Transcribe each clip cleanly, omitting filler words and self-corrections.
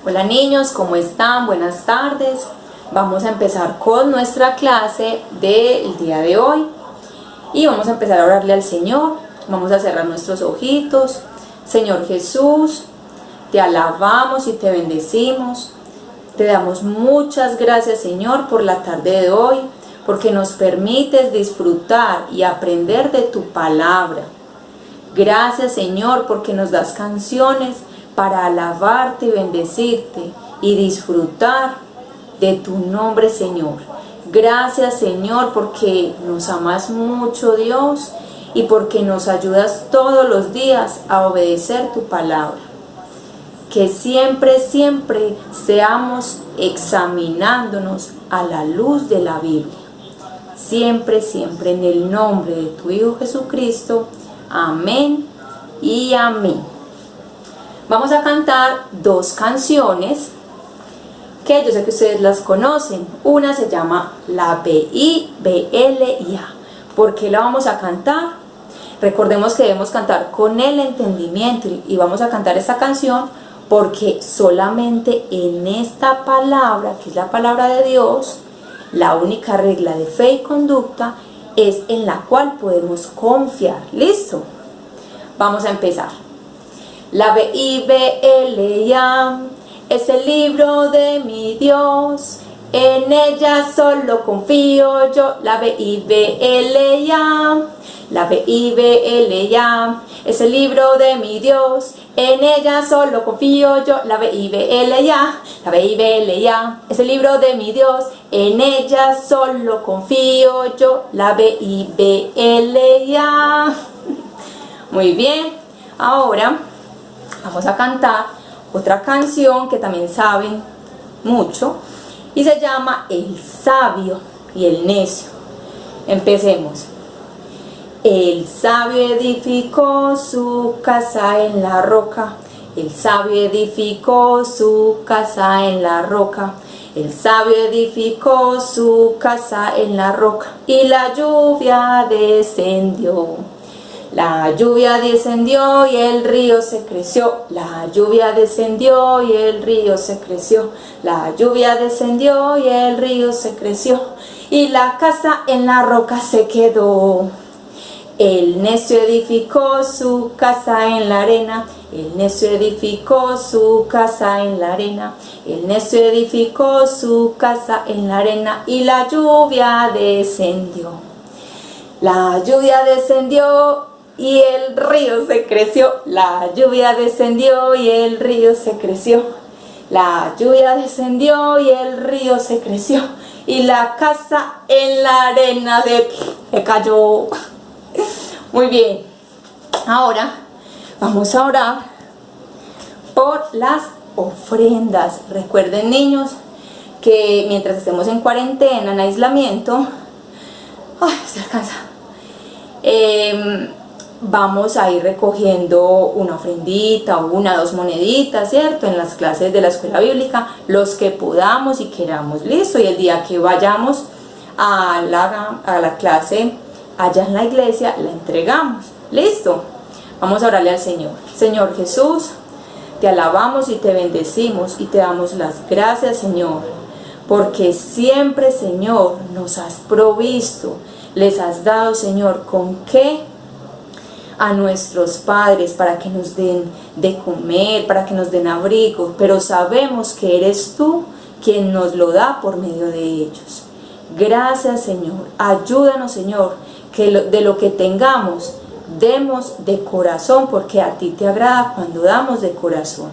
Hola niños, ¿cómo están? Buenas tardes. Vamos a empezar con nuestra clase del día de hoy y vamos a empezar a orarle al Señor. Vamos a cerrar nuestros ojitos. Señor Jesús, te alabamos y te bendecimos. Te damos muchas gracias, Señor, por la tarde de hoy, porque nos permites disfrutar y aprender de tu palabra. Gracias, Señor, porque nos das canciones para alabarte y bendecirte y disfrutar de tu nombre, Señor. Gracias, Señor, porque nos amas mucho, Dios, y porque nos ayudas todos los días a obedecer tu palabra. Que siempre seamos examinándonos a la luz de la Biblia. Siempre en el nombre de tu Hijo Jesucristo. Amén y amén. Vamos a cantar dos canciones que yo sé que ustedes las conocen. Una se llama La Biblia. ¿Por qué la vamos a cantar? Recordemos que debemos cantar con el entendimiento y vamos a cantar esta canción porque solamente en esta palabra, que es la palabra de Dios, la única regla de fe y conducta es en la cual podemos confiar. ¿Listo? Vamos a empezar. La Biblia es el libro de mi Dios, en ella solo confío yo. La Biblia es el libro de mi Dios, en ella solo confío yo. La Biblia es el libro de mi Dios, en ella solo confío yo. La Biblia. Muy bien, ahora vamos a cantar otra canción que también saben mucho y se llama El sabio y el necio. Empecemos. El sabio edificó su casa en la roca. El sabio edificó su casa en la roca. El sabio edificó su casa en la roca. Y la lluvia descendió. La lluvia descendió y el río se creció. La lluvia descendió y el río se creció. La lluvia descendió y el río se creció. Y la casa en la roca se quedó. El necio edificó su casa en la arena. El necio edificó su casa en la arena. El necio edificó su casa en la arena. Y la lluvia descendió. La lluvia descendió y el río se creció. La lluvia descendió y el río se creció. La lluvia descendió y el río se creció. Y la casa en la arena se cayó. Muy bien. Ahora vamos a orar por las ofrendas. Recuerden, niños, que mientras estemos en cuarentena, en aislamiento, se alcanza. Vamos a ir recogiendo una ofrendita, una, dos moneditas, ¿cierto? En las clases de la escuela bíblica, los que podamos y queramos, listo. Y el día que vayamos a la clase allá en la iglesia, la entregamos, listo. Vamos a orarle al Señor. Señor Jesús, te alabamos y te bendecimos y te damos las gracias, Señor, porque siempre, Señor, nos has provisto, les has dado, Señor, con qué a nuestros padres para que nos den de comer, para que nos den abrigo, pero sabemos que eres tú quien nos lo da por medio de ellos. Gracias, Señor. Ayúdanos, Señor, que de lo que tengamos demos de corazón, porque a ti te agrada cuando damos de corazón.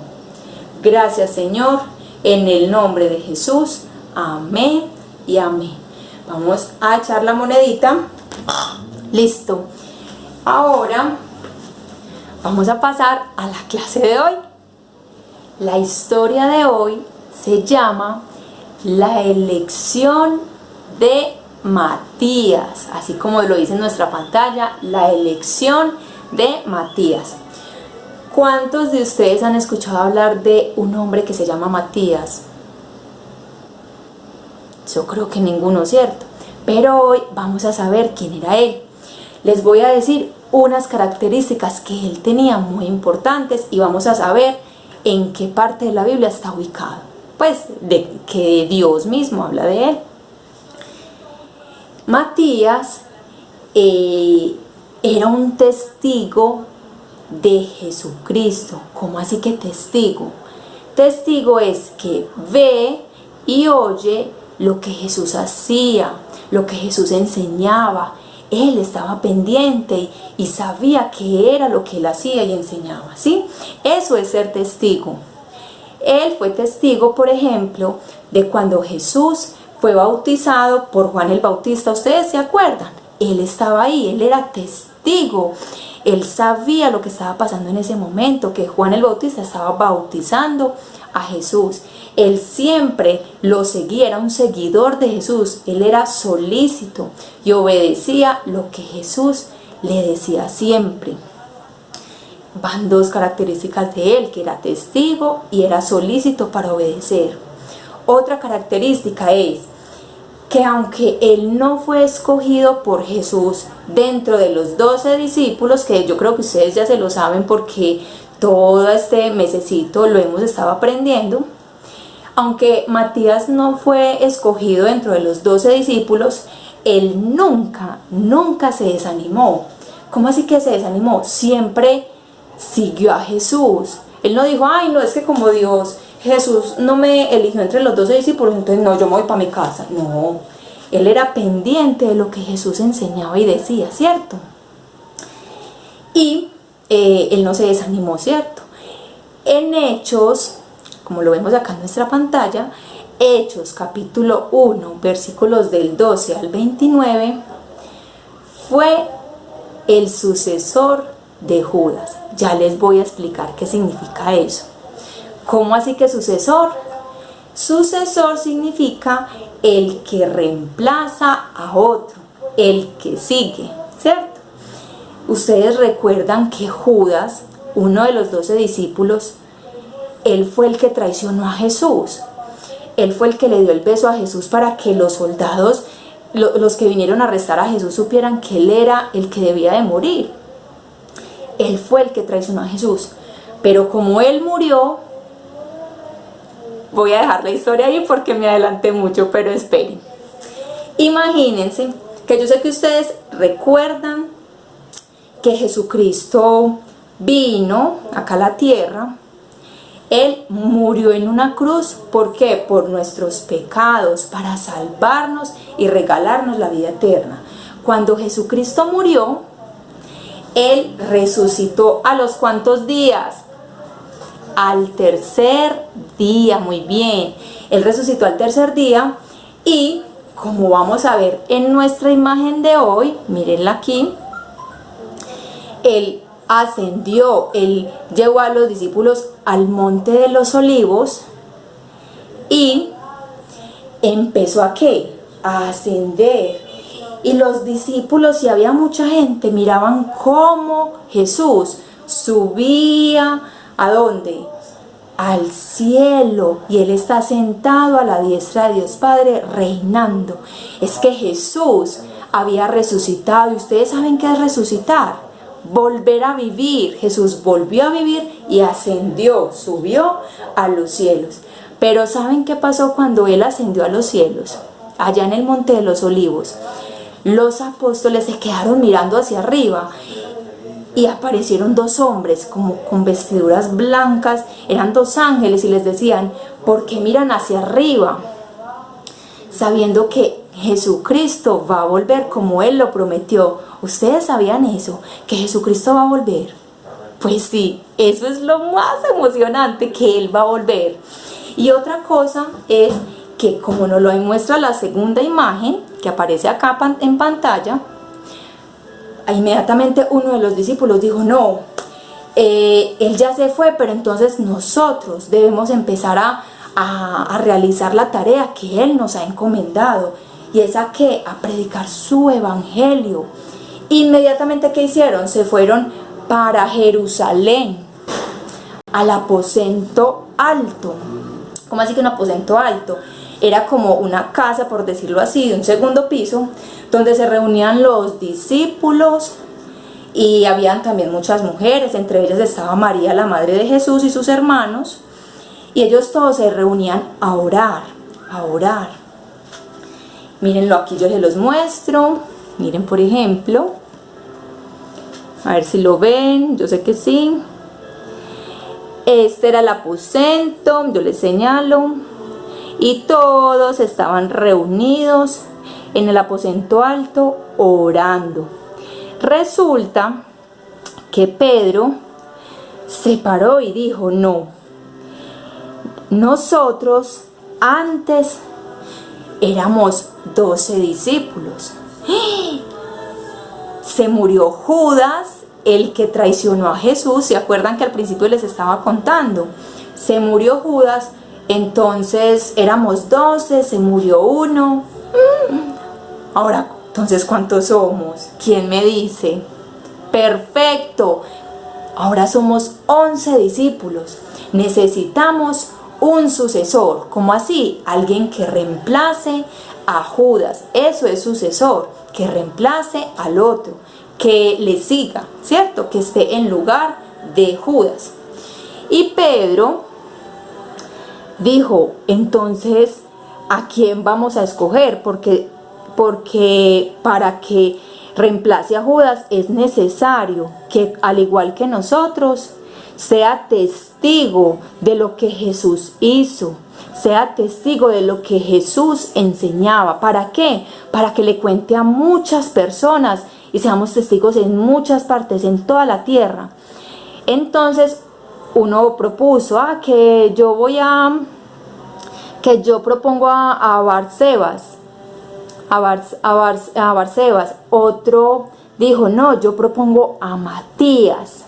Gracias, Señor, en el nombre de Jesús. Amén y amén. Vamos a echar la monedita. Listo. Ahora vamos a pasar a la clase de hoy. La historia de hoy se llama La elección de Matías, así como lo dice en nuestra pantalla, la elección de Matías. ¿Cuántos de ustedes han escuchado hablar de un hombre que se llama Matías? Yo creo que ninguno, ¿cierto? Pero hoy vamos a saber quién era él. Les voy a decir unas características que él tenía muy importantes y vamos a saber en qué parte de la Biblia está ubicado, pues de que Dios mismo habla de él. Matías era un testigo de Jesucristo. ¿Cómo así que testigo? Testigo es que ve y oye lo que Jesús hacía, lo que Jesús enseñaba. Él estaba pendiente y sabía qué era lo que él hacía y enseñaba, ¿sí? Eso es ser testigo. Él fue testigo, por ejemplo, de cuando Jesús fue bautizado por Juan el Bautista. ¿Ustedes se acuerdan? Él estaba ahí, él era testigo. Él sabía lo que estaba pasando en ese momento, que Juan el Bautista estaba bautizando a Jesús. Él siempre lo seguía, era un seguidor de Jesús. Él era solícito y obedecía lo que Jesús le decía siempre. Van dos características de él, que era testigo y era solícito para obedecer. Otra característica es que aunque él no fue escogido por Jesús dentro de los 12 discípulos, que yo creo que ustedes ya se lo saben porque todo este mesecito lo hemos estado aprendiendo, aunque Matías no fue escogido dentro de los 12 discípulos, él nunca se desanimó. ¿Cómo así que se desanimó? Siempre siguió a Jesús. Él no dijo, ay no, es que como Jesús no me eligió entre los 12 discípulos, entonces no, yo me voy para mi casa. No, él era pendiente de lo que Jesús enseñaba y decía, ¿cierto? Y él no se desanimó, ¿cierto? En Hechos, como lo vemos acá en nuestra pantalla, Hechos capítulo 1, versículos del 12 al 29, fue el sucesor de Judas. Ya les voy a explicar qué significa eso. ¿Cómo así que sucesor? Sucesor significa el que reemplaza a otro, el que sigue, ¿cierto? Ustedes recuerdan que Judas, uno de los 12 discípulos, él fue el que traicionó a Jesús. Él fue el que le dio el beso a Jesús para que los soldados, los que vinieron a arrestar a Jesús, supieran que él era el que debía de morir. Él fue el que traicionó a Jesús. Pero como él murió, voy a dejar la historia ahí porque me adelanté mucho, pero esperen. Imagínense que yo sé que ustedes recuerdan que Jesucristo vino acá a la tierra. Él murió en una cruz. ¿Por qué? Por nuestros pecados, para salvarnos y regalarnos la vida eterna. Cuando Jesucristo murió, Él resucitó ¿a los cuántos días? Al tercer día, muy bien. Él resucitó al tercer día y, como vamos a ver en nuestra imagen de hoy, mírenla aquí, Él ascendió, Él llevó a los discípulos al monte de los olivos y empezó ¿a qué? A ascender. Y los discípulos, y había mucha gente, miraban cómo Jesús subía, ¿a dónde? Al cielo, y Él está sentado a la diestra de Dios Padre reinando. Es que Jesús había resucitado, y ustedes saben qué es resucitar, volver a vivir. Jesús volvió a vivir y ascendió, subió a los cielos. Pero ¿saben qué pasó cuando Él ascendió a los cielos? Allá en el monte de los olivos, los apóstoles se quedaron mirando hacia arriba y aparecieron dos hombres como con vestiduras blancas, eran dos ángeles, y les decían, ¿por qué miran hacia arriba? Sabiendo que Jesucristo va a volver como Él lo prometió. ¿Ustedes sabían eso? ¿Que Jesucristo va a volver? Pues sí, eso es lo más emocionante, que Él va a volver. Y otra cosa es que, como nos lo demuestra la segunda imagen que aparece acá en pantalla, inmediatamente uno de los discípulos dijo, no, Él ya se fue, pero entonces nosotros debemos empezar a realizar la tarea que Él nos ha encomendado, y es a predicar su evangelio. Inmediatamente, ¿qué hicieron? Se fueron para Jerusalén, al aposento alto. ¿Cómo así que un aposento alto? Era como una casa, por decirlo así, de un segundo piso, donde se reunían los discípulos y habían también muchas mujeres, entre ellas estaba María, la madre de Jesús, y sus hermanos, y ellos todos se reunían a orar, a orar. Mírenlo, aquí yo les los muestro. Miren, por ejemplo, a ver si lo ven, yo sé que sí. Este era el aposento, yo les señalo, y todos estaban reunidos en el aposento alto orando. Resulta que Pedro se paró y dijo: no, nosotros antes éramos 12 discípulos. Se murió Judas, el que traicionó a Jesús. ¿Se acuerdan que al principio les estaba contando? Se murió Judas, entonces éramos 12, se murió uno. Ahora, entonces, ¿cuántos somos? ¿Quién me dice? Perfecto. Ahora somos 11 discípulos. Necesitamos un sucesor. ¿Cómo así? Alguien que reemplace a Judas. Eso es sucesor, que reemplace al otro, que le siga, ¿cierto? Que esté en lugar de Judas. Y Pedro dijo: entonces, ¿a quién vamos a escoger? Porque para que reemplace a Judas es necesario que, al igual que nosotros, sea testigo de lo que Jesús hizo, sea testigo de lo que Jesús enseñaba. ¿Para qué? Para que le cuente a muchas personas y seamos testigos en muchas partes, en toda la tierra. Entonces uno propuso que yo propongo a Barsebas, a Barsebas. Otro dijo: no, yo propongo a Matías.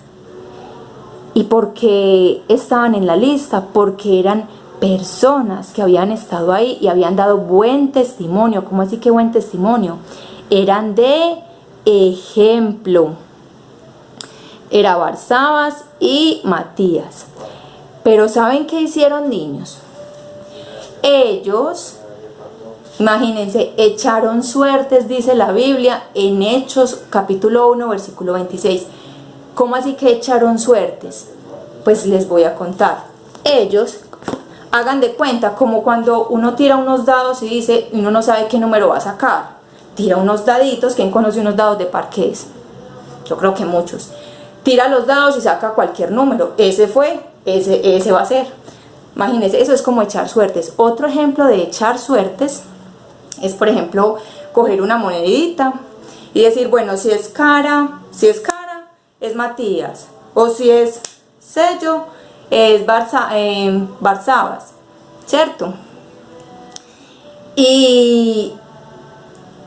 ¿Y por qué estaban en la lista? Porque eran personas que habían estado ahí y habían dado buen testimonio. ¿Cómo así que buen testimonio? Eran de ejemplo. Era Barsabas y Matías. Pero ¿saben qué hicieron, niños? Ellos, imagínense, echaron suertes, dice la Biblia, en Hechos capítulo 1, versículo 26. ¿Cómo así que echaron suertes? Pues les voy a contar. Ellos, hagan de cuenta, como cuando uno tira unos dados y dice, uno no sabe qué número va a sacar. Tira unos daditos. ¿Quién conoce unos dados de parqués? Yo creo que muchos. Tira los dados y saca cualquier número. Ese va a ser. Imagínense, eso es como echar suertes. Otro ejemplo de echar suertes es, por ejemplo, coger una monedita y decir, bueno, si es cara, es Matías, o si es sello, es Barsabas, ¿cierto? Y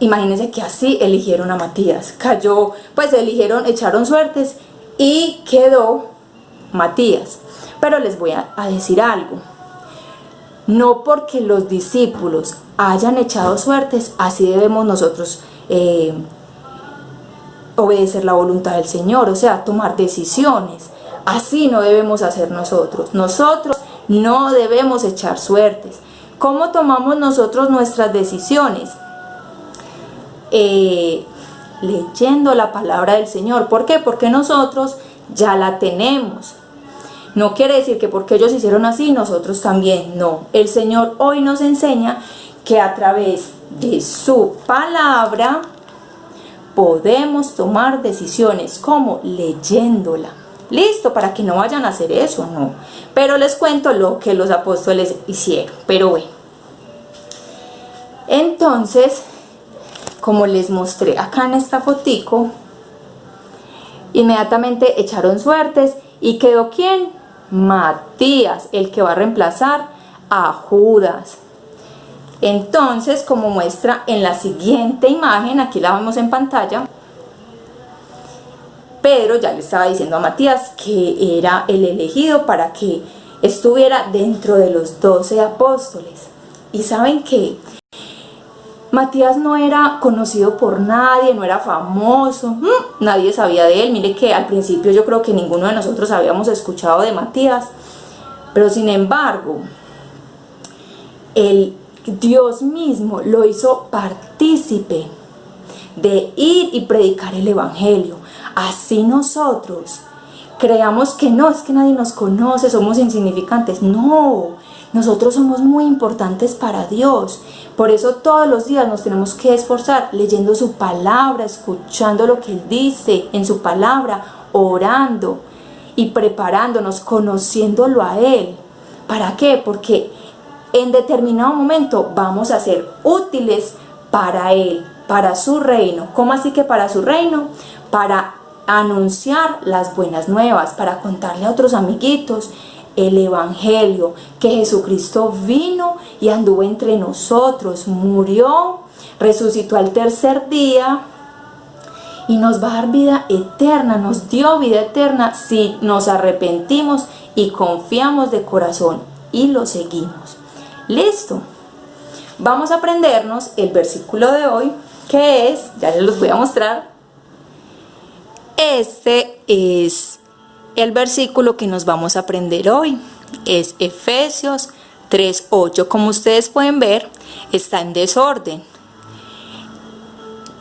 imagínense que así eligieron a Matías. Cayó, pues echaron suertes y quedó Matías. Pero les voy a decir algo. No porque los discípulos hayan echado suertes, así debemos nosotros obedecer la voluntad del Señor, o sea, tomar decisiones. Así no debemos hacer nosotros. Nosotros no debemos echar suertes. ¿Cómo tomamos nosotros nuestras decisiones? Leyendo la palabra del Señor. ¿Por qué? Porque nosotros ya la tenemos. No quiere decir que porque ellos hicieron así, nosotros también. No. El Señor hoy nos enseña que a través de su palabra podemos tomar decisiones. ¿Cómo? Leyéndola. Listo, para que no vayan a hacer eso, no. Pero les cuento lo que los apóstoles hicieron. Pero bueno. Entonces, como les mostré acá en esta fotico, inmediatamente echaron suertes y quedó ¿quién? Matías, el que va a reemplazar a Judas. Entonces, como muestra en la siguiente imagen, aquí la vemos en pantalla, Pedro ya le estaba diciendo a Matías que era el elegido para que estuviera dentro de los 12 apóstoles. ¿Y saben qué? Matías no era conocido por nadie, no era famoso, nadie sabía de él. Mire que al principio yo creo que ninguno de nosotros habíamos escuchado de Matías, pero sin embargo, Dios mismo lo hizo partícipe de ir y predicar el evangelio, así nosotros creamos que no, es que nadie nos conoce, somos insignificantes. No, nosotros somos muy importantes para Dios. Por eso todos los días nos tenemos que esforzar leyendo su palabra, escuchando lo que Él dice en su palabra, orando y preparándonos, conociéndolo a Él. ¿Para qué? Porque en determinado momento vamos a ser útiles para Él, para su reino. ¿Cómo así que para su reino? Para anunciar las buenas nuevas, para contarle a otros amiguitos el evangelio, que Jesucristo vino y anduvo entre nosotros, murió, resucitó al tercer día y nos va a dar vida eterna, nos dio vida eterna si nos arrepentimos y confiamos de corazón y lo seguimos. Listo. Vamos a aprendernos el versículo de hoy, que es, ya les los voy a mostrar. Este es el versículo que nos vamos a aprender hoy. Es Efesios 3:8. Como ustedes pueden ver, está en desorden.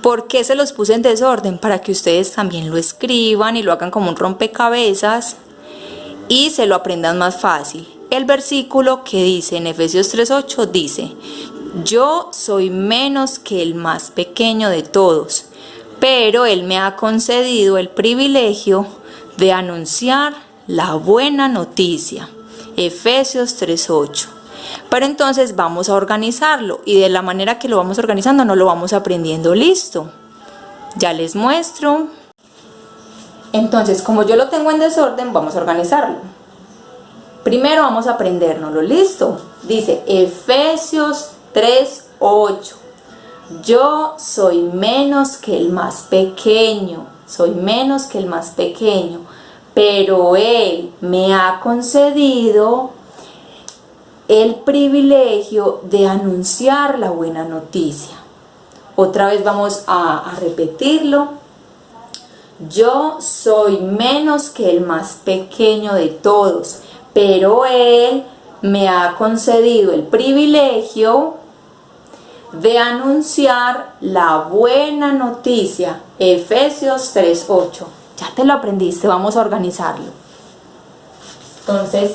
¿Por qué se los puse en desorden? Para que ustedes también lo escriban y lo hagan como un rompecabezas y se lo aprendan más fácil. El versículo que dice en Efesios 3:8 dice: yo soy menos que el más pequeño de todos, pero Él me ha concedido el privilegio de anunciar la buena noticia. Efesios 3:8. Pero entonces vamos a organizarlo y de la manera que lo vamos organizando no lo vamos aprendiendo. Listo. Ya les muestro. Entonces, como yo lo tengo en desorden, vamos a organizarlo. Primero vamos a aprendérnoslo. Listo. Dice Efesios 3:8. Yo soy menos que el más pequeño, soy menos que el más pequeño, pero Él me ha concedido el privilegio de anunciar la buena noticia. Otra vez vamos a repetirlo. Yo soy menos que el más pequeño de todos, pero Él me ha concedido el privilegio de anunciar la buena noticia. Efesios 3:8. Ya te lo aprendiste, vamos a organizarlo. Entonces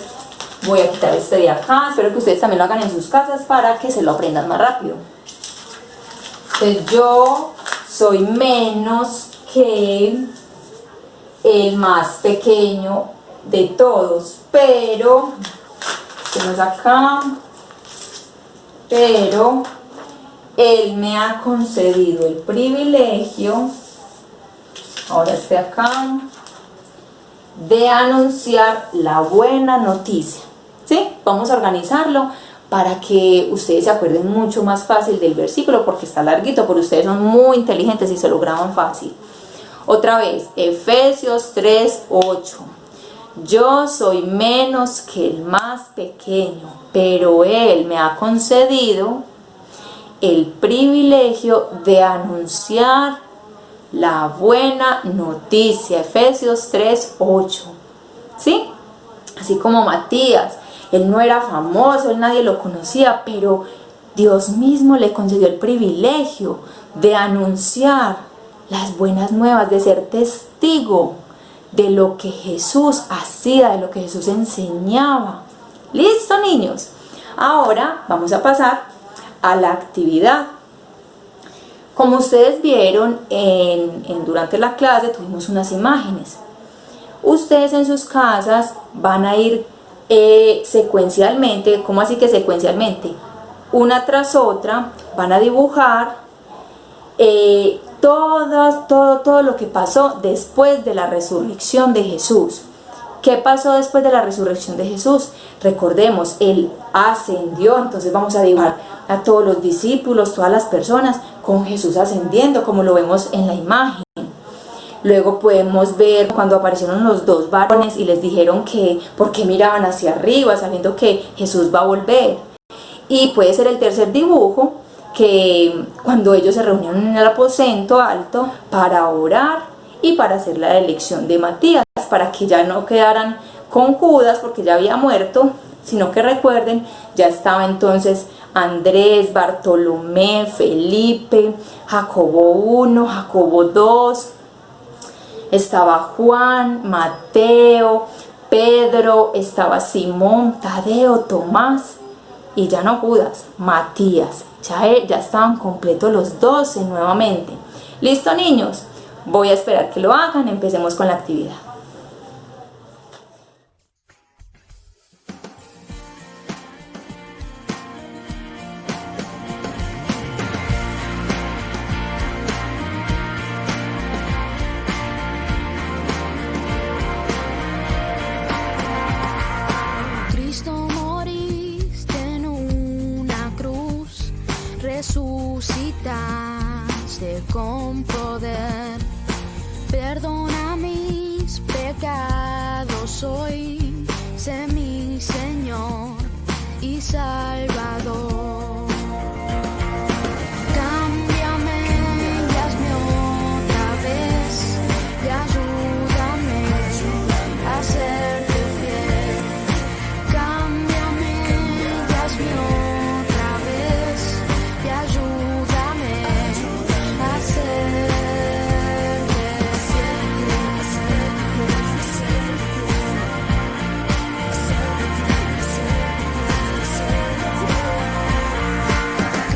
voy a quitar este de acá. Espero que ustedes también lo hagan en sus casas para que se lo aprendan más rápido. Entonces, yo soy menos que el más pequeño de todos, pero tenemos acá, pero Él me ha concedido el privilegio, ahora estoy acá, de anunciar la buena noticia. ¿Sí? Vamos a organizarlo para que ustedes se acuerden mucho más fácil del versículo, porque está larguito, pero ustedes son muy inteligentes y se lo graban fácil. Otra vez, Efesios 3:8. Yo soy menos que el más pequeño, pero Él me ha concedido el privilegio de anunciar la buena noticia. Efesios 3:8. ¿Sí? Así como Matías, él no era famoso, él nadie lo conocía, pero Dios mismo le concedió el privilegio de anunciar las buenas nuevas, de ser testigo de lo que Jesús hacía, de lo que Jesús enseñaba. ¿Listo, niños? Ahora vamos a pasar a la actividad. Como ustedes vieron durante la clase, tuvimos unas imágenes. Ustedes en sus casas van a ir secuencialmente. ¿Cómo así que secuencialmente? Una tras otra van a dibujar todo lo que pasó después de la resurrección de Jesús. ¿Qué pasó después de la resurrección de Jesús? Recordemos, Él ascendió, entonces vamos a dibujar a todos los discípulos, todas las personas con Jesús ascendiendo, como lo vemos en la imagen. Luego podemos ver cuando aparecieron los dos varones y les dijeron que por qué miraban hacia arriba, sabiendo que Jesús va a volver. Y puede ser el tercer dibujo, que cuando ellos se reunieron en el aposento alto para orar y para hacer la elección de Matías, para que ya no quedaran con Judas porque ya había muerto, sino que recuerden, ya estaba entonces Andrés, Bartolomé, Felipe, Jacobo 1, Jacobo 2, Estaba Juan, Mateo, Pedro, estaba Simón, Tadeo, Tomás y ya no Judas, Matías. Ya estaban completos los 12 nuevamente. ¿Listo, niños? Voy a esperar que lo hagan. Empecemos con la actividad. Resucitaste con poder, perdona mis pecados hoy, sé mi Señor y Salvador. Cámbiame y hazme otra vez y ayúdame a serte fiel. Cámbiame y hazme otra vez y ayúdame a serte fiel.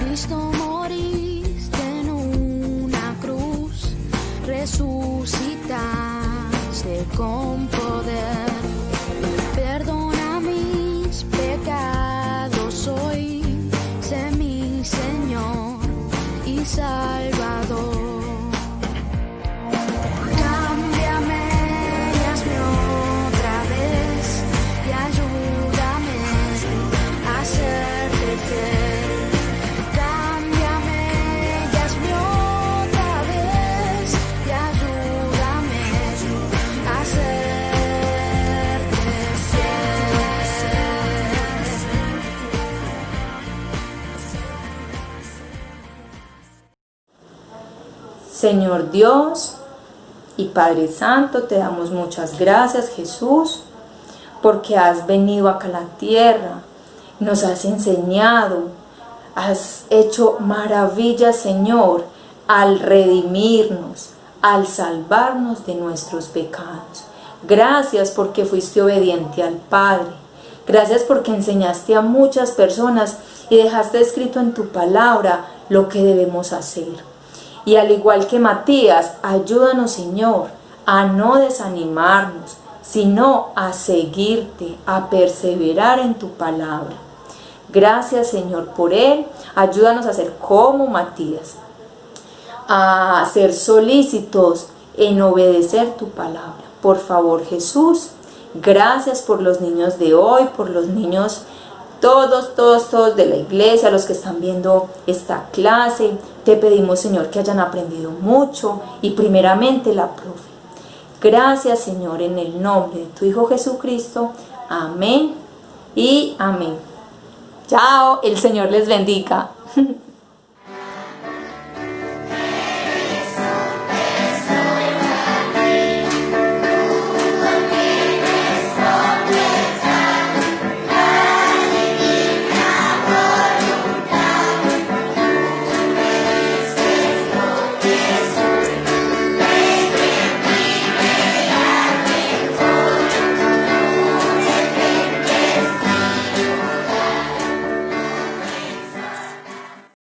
Cristo, moriste en una cruz, resucitaste con poder, perdona mis pecados hoy, sé mi Señor y Salvador. Cámbiame y hazme otra vez y ayúdame a serte fiel. Cámbiame y hazme otra vez y ayúdame a serte Señor Dios y Padre Santo, te damos muchas gracias, Jesús, porque has venido acá a la tierra, nos has enseñado, has hecho maravillas, Señor, al redimirnos, al salvarnos de nuestros pecados. Gracias porque fuiste obediente al Padre. Gracias porque enseñaste a muchas personas y dejaste escrito en tu palabra lo que debemos hacer. Y al igual que Matías, ayúdanos, Señor, a no desanimarnos, sino a seguirte, a perseverar en tu palabra. Gracias, Señor, por él. Ayúdanos a ser como Matías, a ser solícitos en obedecer tu palabra. Por favor, Jesús, gracias por los niños de hoy, por los niños todos de la iglesia, los que están viendo esta clase. Te pedimos, Señor, que hayan aprendido mucho y primeramente la profe. Gracias, Señor, en el nombre de tu Hijo Jesucristo. Amén y amén. Chao, el Señor les bendiga.